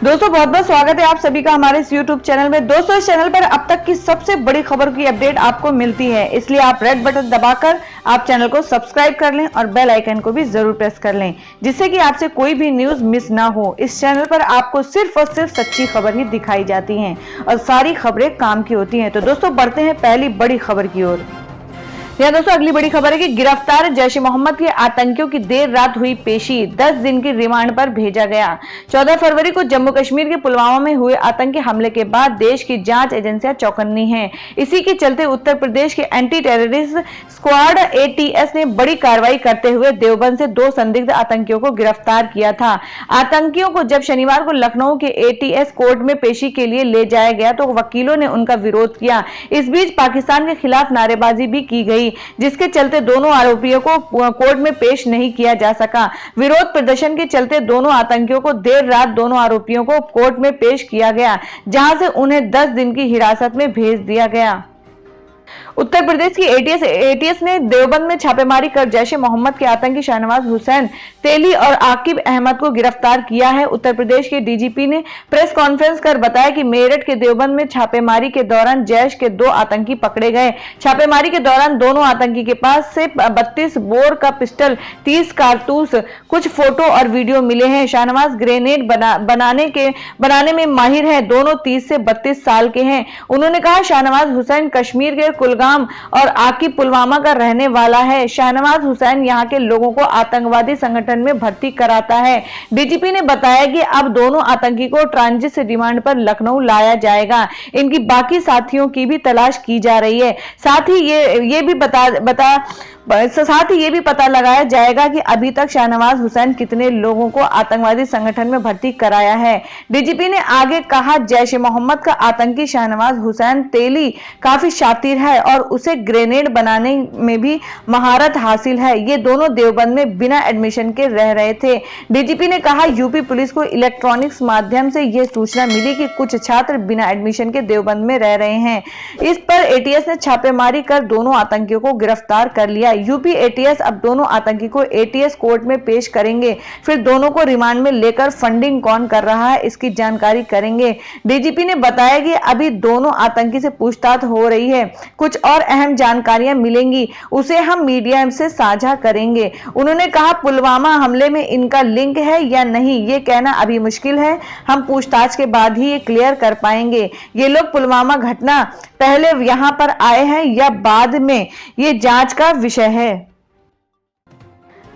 दोस्तों बहुत बहुत स्वागत है आप सभी का हमारे इस YouTube चैनल में। दोस्तों इस चैनल पर अब तक की सबसे बड़ी खबर की अपडेट आपको मिलती है, इसलिए आप रेड बटन दबाकर आप चैनल को सब्सक्राइब कर लें और बेल आइकन को भी जरूर प्रेस कर लें, जिससे कि आपसे कोई भी न्यूज मिस ना हो। इस चैनल पर आपको सिर्फ और सिर्फ सच्ची खबर ही दिखाई जाती हैं और सारी खबरें काम की होती हैं। तो दोस्तों बढ़ते हैं पहली बड़ी खबर की ओर। यहाँ दोस्तों अगली बड़ी खबर है कि गिरफ्तार जैश ए मोहम्मद के आतंकियों की देर रात हुई पेशी, 10 दिन की रिमांड पर भेजा गया। 14 फरवरी को जम्मू कश्मीर के पुलवामा में हुए आतंकी हमले के बाद देश की जांच एजेंसियां चौकन्नी हैं। इसी के चलते उत्तर प्रदेश के एंटी टेररिस्ट स्क्वाड ATS ने बड़ी कार्रवाई करते हुए देवबंद से 2 संदिग्ध आतंकियों को गिरफ्तार किया था। आतंकियों को जब शनिवार को लखनऊ के ATS कोर्ट में पेशी के लिए ले जाया गया तो वकीलों ने उनका विरोध किया। इस बीच पाकिस्तान के खिलाफ नारेबाजी भी की गई, जिसके चलते दोनों आरोपियों को कोर्ट में पेश नहीं किया जा सका। विरोध प्रदर्शन के चलते दोनों आतंकियों को देर रात दोनों आरोपियों को कोर्ट में पेश किया गया, जहां से उन्हें 10 दिन की हिरासत में भेज दिया गया। उत्तर प्रदेश की ATS ने देवबंद में छापेमारी कर जैश ए मोहम्मद के आतंकी शाहनवाज हुसैन तेली और आकिब अहमद को गिरफ्तार किया है। उत्तर प्रदेश के DGP ने प्रेस कॉन्फ्रेंस कर बताया कि मेरठ के देवबंद में छापेमारी के दौरान जैश के 2 आतंकी पकड़े गए। छापेमारी के दौरान दोनों आतंकी के पास से 32 बोर का पिस्टल, 30 कारतूस, कुछ फोटो और वीडियो मिले हैं। शाहनवाज ग्रेनेड बनाने में माहिर है। दोनों 30 से 32 साल के हैं। उन्होंने कहा शाहनवाज हुसैन कश्मीर के कुलगाम और आकिब पुलवामा का रहने वाला है। शाहनवाज हुसैन यहाँ के लोगों को आतंकवादी संगठन में भर्ती कराता है। DGP ने बताया कि अब दोनों आतंकी को ट्रांजिट से रिमांड पर लखनऊ लाया जाएगा। इनकी बाकी साथियों की भी तलाश की जा रही है। साथ ही ये भी पता लगाया जाएगा कि अभी तक शाहनवाज हुसैन कितने लोगों को आतंकवादी संगठन में भर्ती कराया है। DGP ने आगे कहा जैश ए मोहम्मद का आतंकी शाहनवाज हुसैन तेली काफी शातिर है और उसे ग्रेनेड बनाने में भी महारत हासिल है। ये दोनों देवबंद में बिना एडमिशन के रह रहे थे। DGP ने कहा यूपी पुलिस को इलेक्ट्रॉनिक्स माध्यम से यह सूचना मिली कि कुछ छात्र बिना एडमिशन के देवबंद में रह रहे हैं। इस पर ATS ने छापेमारी कर दोनों आतंकियों को गिरफ्तार कर लिया। यूपी ATS अब दोनों आतंकी को ATS कोर्ट में पेश करेंगे, फिर दोनों को रिमांड में लेकर फंडिंग कौन कर रहा है इसकी जानकारी करेंगे। DGP ने बताया कि अभी दोनों आतंकी से पूछताछ हो रही है। कुछ और अहम जानकारियां मिलेंगी, उसे हम मीडिया से साझा करेंगे। उन्होंने कहा पुलवामा हमले में इनका लिंक है या नहीं ये कहना अभी मुश्किल है, हम पूछताछ के बाद ही ये क्लियर कर पाएंगे। ये लोग पुलवामा घटना पहले यहां पर आए हैं या बाद में, ये जांच का विषय है।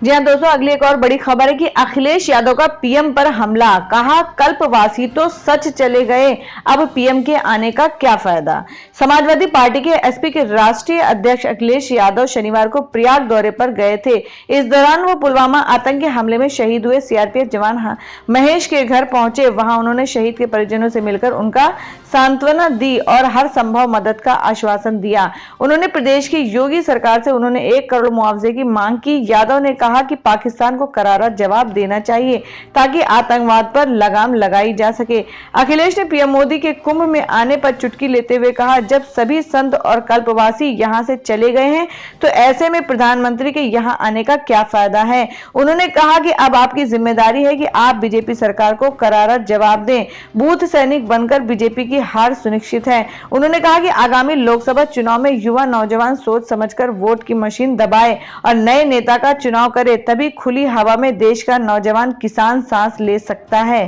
जी हाँ दोस्तों अगली एक और बड़ी खबर है कि अखिलेश यादव का PM पर हमला, कहा कल्पवासी तो सच चले गए, अब PM के आने का क्या फायदा। समाजवादी पार्टी के SP के राष्ट्रीय अध्यक्ष अखिलेश यादव शनिवार को प्रयाग दौरे पर गए थे। इस दौरान वो पुलवामा आतंकी हमले में शहीद हुए CRPF जवान महेश के घर पहुंचे। वहां उन्होंने शहीद के परिजनों से मिलकर उनका सांत्वना दी और हर संभव मदद का आश्वासन दिया। उन्होंने प्रदेश की योगी सरकार से उन्होंने 1 करोड़ मुआवजे की मांग की। यादव ने कहा कि पाकिस्तान को करारा जवाब देना चाहिए ताकि आतंकवाद पर लगाम लगाई जा सके। अखिलेश ने PM मोदी के कुंभ में आने पर चुटकी लेते हुए कहा जब सभी संत और कल्पवासी यहां से चले गए हैं तो ऐसे में प्रधानमंत्री के यहां आने का क्या फायदा है। उन्होंने कहा कि अब आपकी जिम्मेदारी है कि आप BJP सरकार को करारा जवाब दें। बूथ सैनिक बनकर BJP की हार सुनिश्चित है। उन्होंने कहा कि आगामी लोकसभा चुनाव में युवा नौजवान सोच समझकर वोट की मशीन दबाए और नए नेता का चुनाव करे, तभी खुली हवा में देश का नौजवान किसान सांस ले सकता है।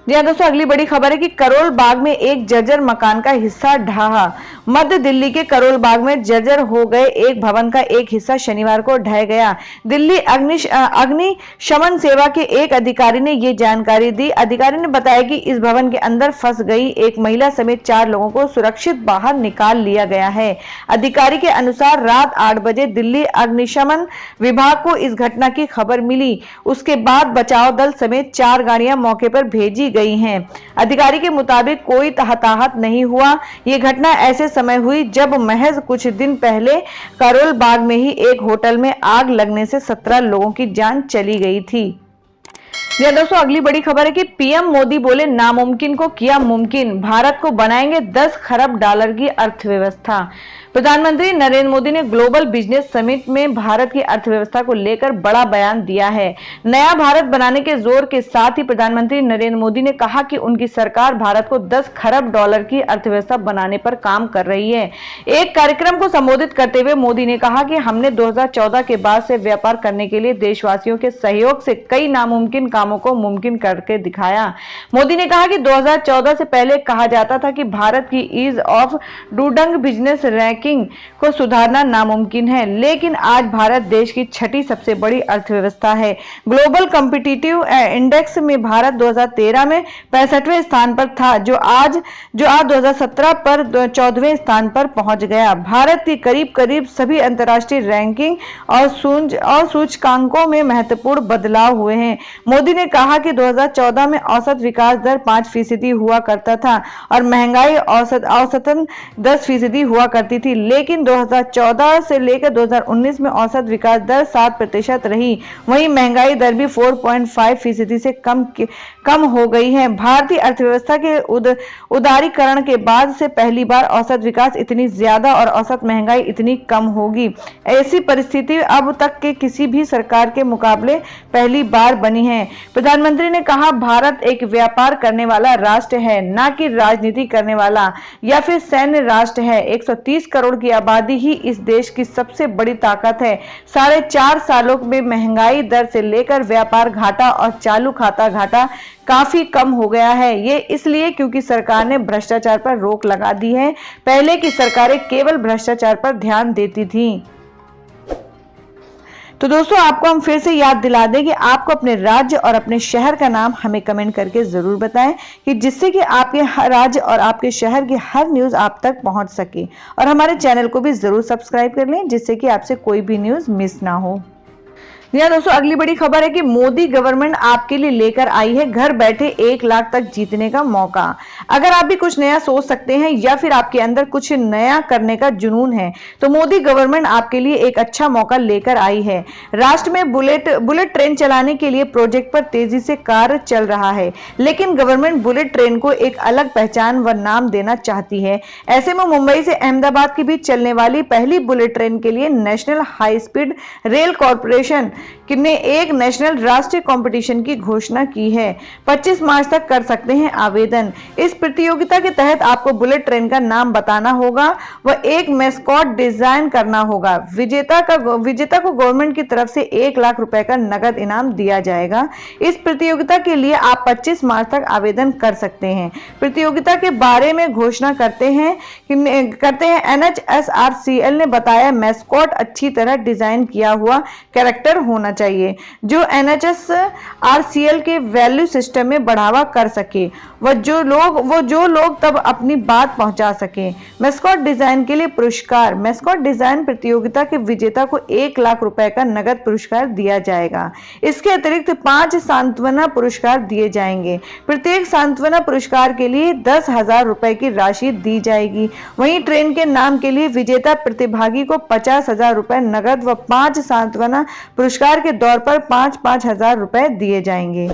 जी हाँ दोस्तों अगली बड़ी खबर है कि करोल बाग में एक जर्जर मकान का हिस्सा ढहा। मध्य दिल्ली के करोल बाग में जर्जर हो गए एक भवन का एक हिस्सा शनिवार को ढह गया। दिल्ली अग्निशमन सेवा के एक अधिकारी ने ये जानकारी दी। अधिकारी ने बताया कि इस भवन के अंदर फंस गई एक महिला समेत 4 लोगों को सुरक्षित बाहर निकाल लिया गया है। अधिकारी के अनुसार रात 8 बजे दिल्ली अग्निशमन विभाग को इस घटना की खबर मिली। उसके बाद बचाव दल समेत 4 गाड़ियां मौके पर भेजी गई हैं। अधिकारी के मुताबिक कोई हताहत नहीं हुआ। ये घटना ऐसे समय हुई जब महज कुछ दिन पहले करोल बाग में ही एक होटल में आग लगने से 17 लोगों की जान चली गई थी। दोस्तों अगली बड़ी खबर है कि PM मोदी बोले नामुमकिन को किया मुमकिन, भारत को बनाएंगे $10 खरब की अर्थव्यवस्था। प्रधानमंत्री नरेंद्र मोदी ने ग्लोबल बिजनेस समिट में भारत की अर्थव्यवस्था को लेकर बड़ा बयान दिया है। नया भारत बनाने के जोर के साथ ही प्रधानमंत्री नरेंद्र मोदी ने कहा कि उनकी सरकार भारत को 10 खरब डॉलर की अर्थव्यवस्था बनाने पर काम कर रही है। एक कार्यक्रम को संबोधित करते हुए मोदी ने कहा कि हमने 2014 के बाद से व्यापार करने के लिए देशवासियों के सहयोग से कई नामुमकिन कामों को मुमकिन करके दिखाया। मोदी ने कहा कि 2014 से पहले कहा जाता था कि भारत की ease of doing business ranking को सुधारना नामुमकिन है, लेकिन आज भारत देश की छठी सबसे बड़ी अर्थव्यवस्था है। ग्लोबल कॉम्पिटिटिव इंडेक्स में भारत 2013 में 65वें स्थान पर था, जो आज 2017 पर 14वें स्थान पर पहुंच गया। भारत की करीब सभी अंतर्राष्ट्रीय रैंकिंग और सूचकांकों में महत्वपूर्ण बदलाव हुए हैं। मोदी ने कहा कि 2014 में औसत विकास दर 5% हुआ करता था और महंगाई औसतन 10% हुआ करती थी, लेकिन 2014 से लेकर 2019 में औसत विकास दर 7% रही। वहीं महंगाई दर भी 4.5% से कम हो गई है। भारतीय अर्थव्यवस्था के उदारीकरण के बाद से पहली बार औसत विकास इतनी ज्यादा और औसत महंगाई इतनी कम होगी। ऐसी परिस्थिति अब तक के किसी भी सरकार के मुकाबले पहली बार बनी है। प्रधानमंत्री ने कहा, भारत एक व्यापार करने वाला राष्ट्र है, ना कि राजनीति करने वाला या फिर सैन्य राष्ट्र है। 130 करोड़ की आबादी ही इस देश की सबसे बड़ी ताकत है। 4.5 सालों में महंगाई दर से लेकर व्यापार घाटा और चालू खाता घाटा काफी कम हो गया है। ये इसलिए क्योंकि सरकार ने भ्रष्टाचार पर रोक लगा दी है। पहले की सरकारें केवल भ्रष्टाचार पर ध्यान देती थीं। तो दोस्तों, आपको हम फिर से याद दिला दें कि आपको अपने राज्य और अपने शहर का नाम हमें कमेंट करके जरूर बताएं, कि जिससे कि आपके राज्य और आपके शहर की हर न्यूज आप तक पहुंच सके। और हमारे चैनल को भी जरूर सब्सक्राइब कर लें, जिससे कि आपसे कोई भी न्यूज मिस ना हो। जी दोस्तों, अगली बड़ी खबर है कि मोदी गवर्नमेंट आपके लिए लेकर आई है घर बैठे 1 लाख तक जीतने का मौका। अगर आप भी कुछ नया सोच सकते हैं या फिर आपके अंदर कुछ नया करने का जुनून है, तो मोदी गवर्नमेंट आपके लिए एक अच्छा मौका लेकर आई है। राष्ट्र में बुलेट ट्रेन चलाने के लिए प्रोजेक्ट पर तेजी से कार्य चल रहा है, लेकिन गवर्नमेंट बुलेट ट्रेन को एक अलग पहचान व नाम देना चाहती है। ऐसे में मुंबई से अहमदाबाद के बीच चलने वाली पहली बुलेट ट्रेन के लिए national high speed rail corporation ने एक नेशनल राष्ट्रीय कंपटीशन की घोषणा की है। 25 मार्च तक कर सकते हैं आवेदन। इस प्रतियोगिता के तहत आपको बुलेट ट्रेन का नाम बताना होगा व एक मैस्कॉट डिजाइन करना होगा। विजेता को गवर्नमेंट की तरफ से 1 लाख रुपए का नगद इनाम दिया जाएगा। इस प्रतियोगिता के लिए आप 25 मार्च तक आवेदन कर सकते हैं। प्रतियोगिता के बारे में घोषणा करते हैं NHSRCL ने बताया, मैस्कॉट अच्छी तरह डिजाइन किया हुआ कैरेक्टर होना चाहिए, जो NHSRCL के वैल्यू सिस्टम में बढ़ावा कर सके वो जो लोग तब अपनी बात पहुंचा सके। मैस्कॉट डिजाइन के लिए पुरस्कार। मैस्कॉट डिजाइन प्रतियोगिता के विजेता को 1 लाख रुपए का नगद पुरस्कार दिया जाएगा। इसके अतिरिक्त 5 सांत्वना पुरस्कार दिए जाएंगे। प्रत्येक सांत्वना पुरस्कार के लिए 10,000 रुपए की राशि दी जाएगी। वहीं ट्रेन के नाम के लिए विजेता प्रतिभागी को 50,000 रुपए नगद व 5 सांत्वना पुरस्कार के तौर पर 5-5 हजार रुपए दिए जाएंगे।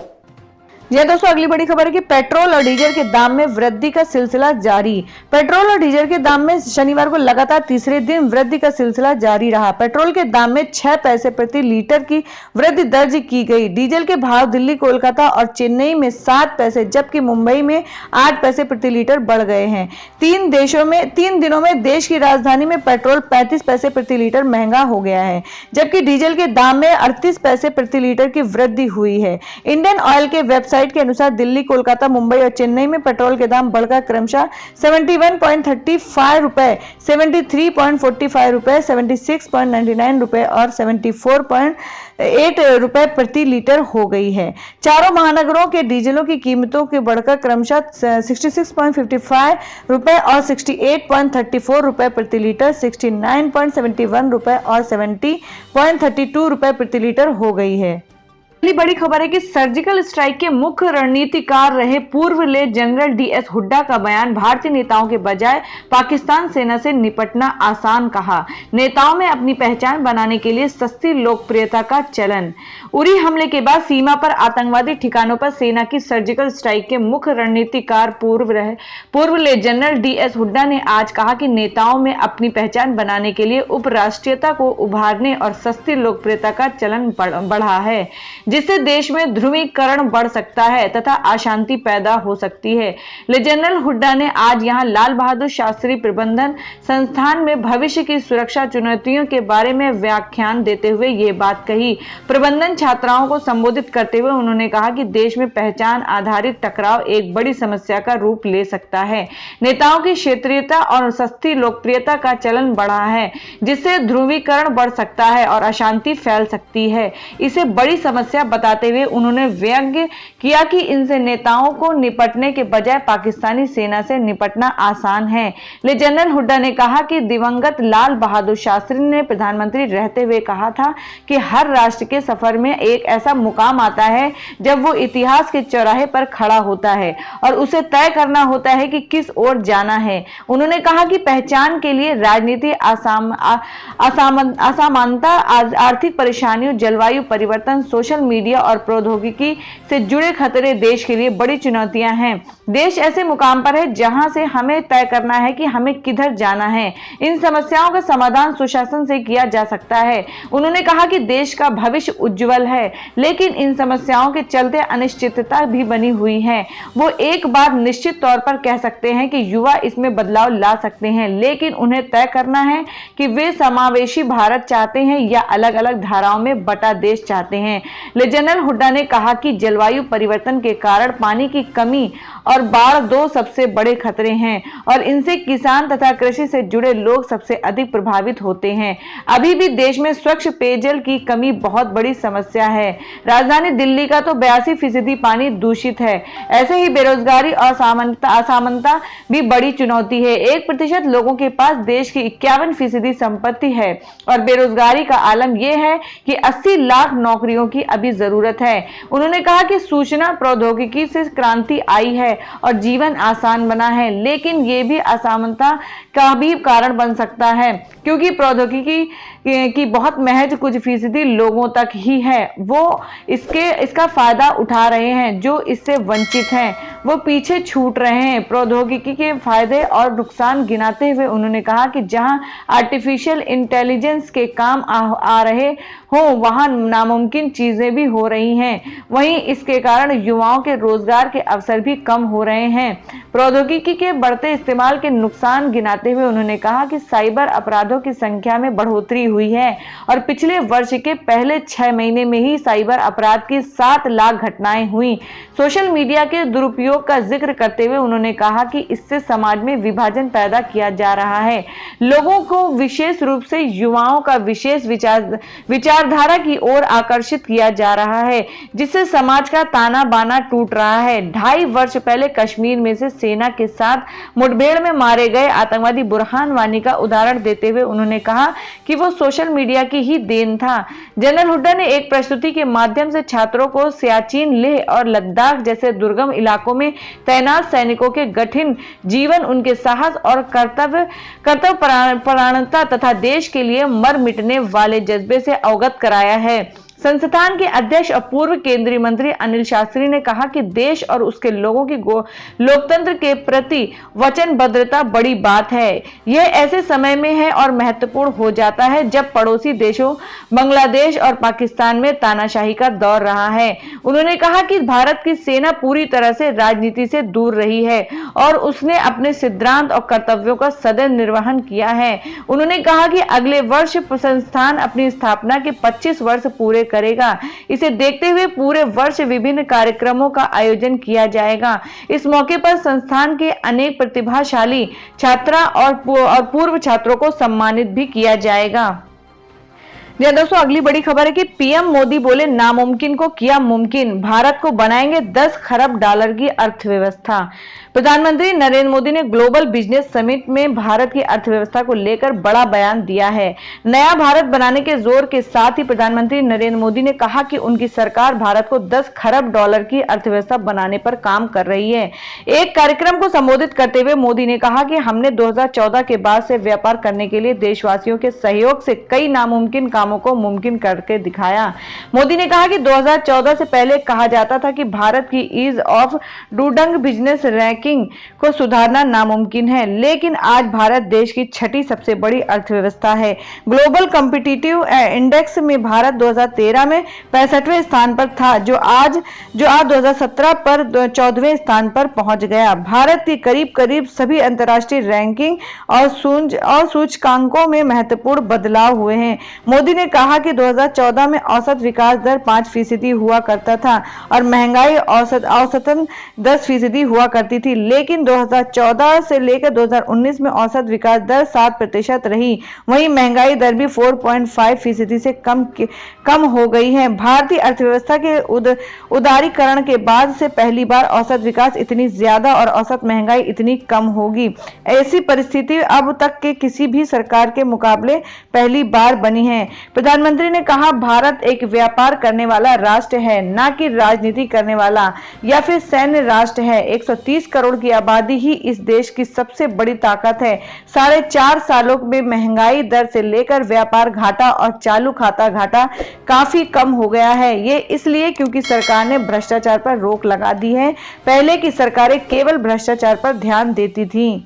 जी दोस्तों, अगली बड़ी खबर है कि पेट्रोल और डीजल के दाम में वृद्धि का सिलसिला जारी। पेट्रोल और डीजल के दाम में शनिवार को लगातार तीसरे दिन वृद्धि का सिलसिला जारी रहा। पेट्रोल के दाम में 6 पैसे प्रति लीटर की वृद्धि दर्ज की गई। डीजल के भाव दिल्ली, कोलकाता और चेन्नई में 7 पैसे, जबकि मुंबई में 8 पैसे प्रति लीटर बढ़ गए हैं। 3 दिनों में देश की राजधानी में पेट्रोल 35 पैसे प्रति लीटर महंगा हो गया है, जबकि डीजल के दाम में 38 पैसे प्रति लीटर की वृद्धि हुई है। इंडियन ऑयल के वेबसाइट के अनुसार दिल्ली, कोलकाता, मुंबई और चेन्नई में पेट्रोल के दाम बढ़कर क्रमशः 71.35 रुपए, 73.45 रुपए, 76.99 रुपए और 74.8 रुपए प्रति लीटर हो गई है। चारों महानगरों के डीजलों की कीमतों के बढ़कर क्रमशः 66.55 रुपए और 68.34 रुपए प्रति लीटर, 69.71 रुपए और 70.32 रुपए प्रति लीटर हो गई है। पहली बड़ी खबर है कि सर्जिकल स्ट्राइक के मुख्य रणनीतिकार रहे पूर्व ले जनरल डीएस हुड्डा का बयान, भारतीय नेताओं के बजाय पाकिस्तान सेना से निपटना आसान कहा। नेताओं में अपनी पहचान बनाने के लिए सस्ती लोकप्रियता का चलन। उरी हमले के बाद सीमा पर आतंकवादी ठिकानों पर सेना की सर्जिकल स्ट्राइक के मुख्य रणनीतिकार पूर्व ले जनरल डीएस हुड्डा ने आज कहा कि नेताओं में अपनी पहचान बनाने के लिए उपराष्ट्रीयता को उभारने और सस्ती लोकप्रियता का चलन बढ़ा है, जिससे देश में ध्रुवीकरण बढ़ सकता है तथा अशांति पैदा हो सकती है। जनरल हुड्डा ने आज यहां लाल बहादुर शास्त्री प्रबंधन संस्थान में भविष्य की सुरक्षा चुनौतियों के बारे में व्याख्यान देते हुए ये बात कही। प्रबंधन छात्राओं को संबोधित करते हुए उन्होंने कहा कि देश में पहचान आधारित टकराव एक बड़ी समस्या का रूप ले सकता है। नेताओं की क्षेत्रीयता और सस्ती लोकप्रियता का चलन बढ़ा है, जिससे ध्रुवीकरण बढ़ सकता है और अशांति फैल सकती है। इसे बड़ी समस्या बताते हुए उन्होंने व्यंग्य किया कि इनसे नेताओं को निपटने के बजाय पाकिस्तानी सेना से निपटना आसान है। जनरल हुड्डा ने कहा कि दिवंगत लाल बहादुर शास्त्री ने प्रधानमंत्री रहते हुए कहा था कि हर राष्ट्र के सफर में एक ऐसा मुकाम आता है जब वो इतिहास के चौराहे पर खड़ा होता है और उसे तय करना होता है कि किस ओर जाना है। उन्होंने कहा कि पहचान के लिए राजनीति, असमानता, आर्थिक परेशानियों, जलवायु परिवर्तन, सोशल मीडिया और प्रौद्योगिकी से जुड़े खतरे देश के लिए बड़ी चुनौतियां हैं। देश ऐसे मुकाम पर है जहां से हमें तय करना है कि हमें किधर जाना है। इन समस्याओं का समाधान सुशासन से किया जा सकता है। उन्होंने कहा कि देश का भविष्य उज्जवल है, लेकिन इन समस्याओं के चलते अनिश्चितता भी बनी हुई है। वो एक बार निश्चित तौर पर कह सकते हैं कि युवा इसमें बदलाव ला सकते हैं, लेकिन उन्हें तय करना है कि वे समावेशी भारत चाहते हैं या अलग अलग धाराओं में बटा देश चाहते हैं। जनरल हुड्डा ने कहा कि जलवायु परिवर्तन के कारण पानी की कमी और बाढ़ दो सबसे बड़े खतरे हैं और इनसे किसान तथा कृषि से जुड़े लोग सबसे अधिक प्रभावित होते हैं। अभी भी देश में स्वच्छ पेयजल की कमी बहुत बड़ी समस्या है। राजधानी दिल्ली का तो 82% पानी दूषित है। ऐसे ही बेरोजगारी और असमानता भी बड़ी चुनौती है। 1% लोगों के पास देश की 51% संपत्ति है और बेरोजगारी का आलम यह है कि 80 लाख नौकरियों की अभी जरूरत है। उन्होंने कहा कि सूचना प्रौद्योगिकी से क्रांति आई है और जीवन आसान बना है, लेकिन ये भी असमानता का भी कारण बन सकता है, क्योंकि प्रौद्योगिकी की बहुत महज कुछ फीसदी लोगों तक ही है। वो इसका फायदा उठा रहे हैं जो इससे वंचित हैं, वो पीछे छूट रहे हैं। प्रौद्योगिकी के फायदे और नुकसान गिनाते हुए उन्होंने कहा कि जहां आर्टिफिशियल इंटेलिजेंस के काम आ रहे हो, वहां नामुमकिन चीजें भी हो रही हैं। वहीं इसके कारण युवाओं के रोजगार के अवसर भी कम हो रहे हैं। प्रौद्योगिकी के बढ़ते इस्तेमाल के नुकसान गिनाते हुए उन्होंने कहा कि साइबर अपराधों की संख्या में बढ़ोतरी हुई है और पिछले वर्ष के पहले 6 महीने में ही साइबर अपराध की 7 लाख घटनाएं हुई। सोशल मीडिया के दुरुपयोग का जिक्र करते हुए उन्होंने कहा कि इससे समाज में विभाजन पैदा किया जा रहा है। लोगों को, विशेष रूप से युवाओं का विशेष विचारधारा की ओर आकर्षित किया जा रहा है, जिससे समाज का ताना बाना टूट रहा है। 2.5 वर्ष पहले कश्मीर में से सेना के साथ मुठभेड़ में मारे गए आतंकवादी बुरहान वानी का उदाहरण देते हुए उन्होंने कहा कि वो सोशल मीडिया की ही देन था। जनरल हुड्डा ने एक प्रस्तुति के माध्यम से छात्रों को सियाचिन, लेह और लद्दाख जैसे दुर्गम इलाकों में तैनात सैनिकों के कठिन जीवन, उनके साहस और कर्तव्य परायणता तथा देश के लिए मर मिटने वाले जज्बे से अवगत कराया है। संस्थान के अध्यक्ष और पूर्व केंद्रीय मंत्री अनिल शास्त्री ने कहा कि देश और उसके लोगों की लोकतंत्र के प्रति वचनबद्धता बड़ी बात है। यह ऐसे समय में है और महत्वपूर्ण हो जाता है जब पड़ोसी देशों बांग्लादेश और पाकिस्तान में तानाशाही का दौर रहा है। उन्होंने कहा कि भारत की सेना पूरी तरह से राजनीति से दूर रही है और उसने अपने सिद्धांत और कर्तव्यों का सदैव निर्वहन किया है। उन्होंने कहा कि अगले वर्ष संस्थान अपनी स्थापना के 25 वर्ष पूरे करेगा। इसे देखते हुए पूरे वर्ष विभिन्न कार्यक्रमों का आयोजन किया जाएगा। इस मौके पर संस्थान के अनेक प्रतिभाशाली छात्रा और पूर्व छात्रों को सम्मानित भी किया जाएगा। जी दोस्तों, अगली बड़ी खबर है कि पीएम मोदी बोले नामुमकिन को किया मुमकिन, भारत को बनाएंगे 10 खरब डॉलर की अर्थव्यवस्था। प्रधानमंत्री नरेंद्र मोदी ने ग्लोबल बिजनेस समिट में भारत की अर्थव्यवस्था को लेकर बड़ा बयान दिया है। नया भारत बनाने के जोर के साथ ही प्रधानमंत्री नरेंद्र मोदी ने कहा कि उनकी सरकार भारत को 10 खरब डॉलर की अर्थव्यवस्था बनाने पर काम कर रही है। एक कार्यक्रम को संबोधित करते हुए मोदी ने कहा कि हमने 2014 के बाद से व्यापार करने के लिए देशवासियों के सहयोग से कई नामुमकिन कामों को मुमकिन करके दिखाया। मोदी ने कहा कि 2014 से पहले कहा जाता था कि भारत की ease of doing business ranking को सुधारना नामुमकिन है, लेकिन आज भारत देश की छठी सबसे बड़ी अर्थव्यवस्था है। ग्लोबल कॉम्पिटिटिव इंडेक्स में भारत 2013 में 65वें स्थान पर था, जो आज 2017 पर 14वें स्थान पर पहुंच गया। भारत की करीब सभी अंतर्राष्ट्रीय रैंकिंग और सूचकांकों में महत्वपूर्ण बदलाव हुए हैं। मोदी ने कहा कि 2014 में औसत विकास दर 5% हुआ करता था और महंगाई औसतन 10% हुआ करती थी, लेकिन 2014 से लेकर 2019 में औसत विकास दर 7% रही। वहीं महंगाई दर भी 4.5% से कम हो गई है। भारतीय अर्थव्यवस्था के उदारीकरण के बाद से पहली बार औसत विकास इतनी ज्यादा और औसत महंगाई इतनी कम होगी। ऐसी परिस्थिति अब तक के किसी भी सरकार के मुकाबले पहली बार बनी है। प्रधानमंत्री ने कहा, भारत एक व्यापार करने वाला राष्ट्र है, ना कि राजनीति करने वाला या फिर सैन्य राष्ट्र है। 130 करोड़ की आबादी ही इस देश की सबसे बड़ी ताकत है। 4.5 सालों में महंगाई दर से लेकर व्यापार घाटा और चालू खाता घाटा काफी कम हो गया है। ये इसलिए क्योंकि सरकार ने भ्रष्टाचार पर रोक लगा दी है। पहले की सरकारें केवल भ्रष्टाचार पर ध्यान देती थीं।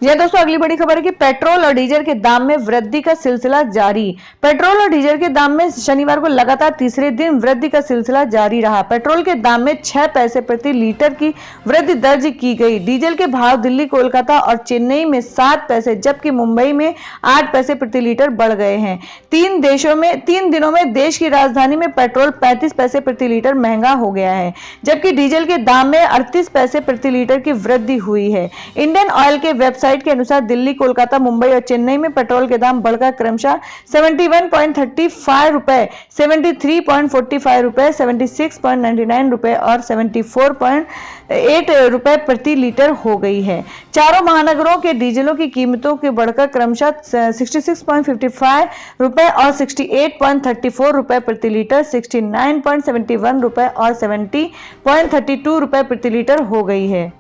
यह दोस्तों, अगली बड़ी खबर है कि पेट्रोल और डीजल के दाम में वृद्धि का सिलसिला जारी। पेट्रोल और डीजल के दाम में शनिवार को लगातार तीसरे दिन वृद्धि का सिलसिला जारी रहा। पेट्रोल के दाम में 6 पैसे प्रति लीटर की वृद्धि दर्ज की गई। डीजल के भाव दिल्ली, कोलकाता और चेन्नई में 7 पैसे जबकि मुंबई में 8 पैसे प्रति लीटर बढ़ गए हैं। 3 दिनों में देश की राजधानी में पेट्रोल 35 पैसे प्रति लीटर महंगा हो गया है, जबकि डीजल के दाम में 38 पैसे प्रति लीटर की वृद्धि हुई है। इंडियन ऑयल के वेबसाइट के अनुसार दिल्ली, कोलकाता, मुंबई और चेन्नई में पेट्रोल के दाम बढ़कर क्रमशः 71.35 रुपए, 73.45 रुपए, 76.99 रुपए और 74.8 रुपए प्रति लीटर हो गई है। चारों महानगरों के डीजलों की कीमतों के बढ़कर क्रमशः 66.55 रुपए और 68.34 रुपए प्रति लीटर, 69.71 रुपए और 70.32 रुपए प्रति लीटर हो गई है।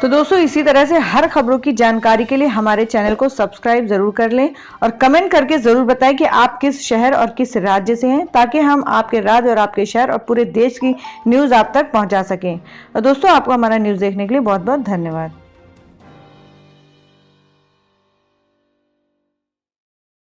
तो दोस्तों, इसी तरह से हर खबरों की जानकारी के लिए हमारे चैनल को सब्सक्राइब जरूर कर लें और कमेंट करके जरूर बताएं कि आप किस शहर और किस राज्य से हैं, ताकि हम आपके राज्य और आपके शहर और पूरे देश की न्यूज़ आप तक पहुंचा सकें। और दोस्तों, आपको हमारा न्यूज़ देखने के लिए बहुत बहुत धन्यवाद।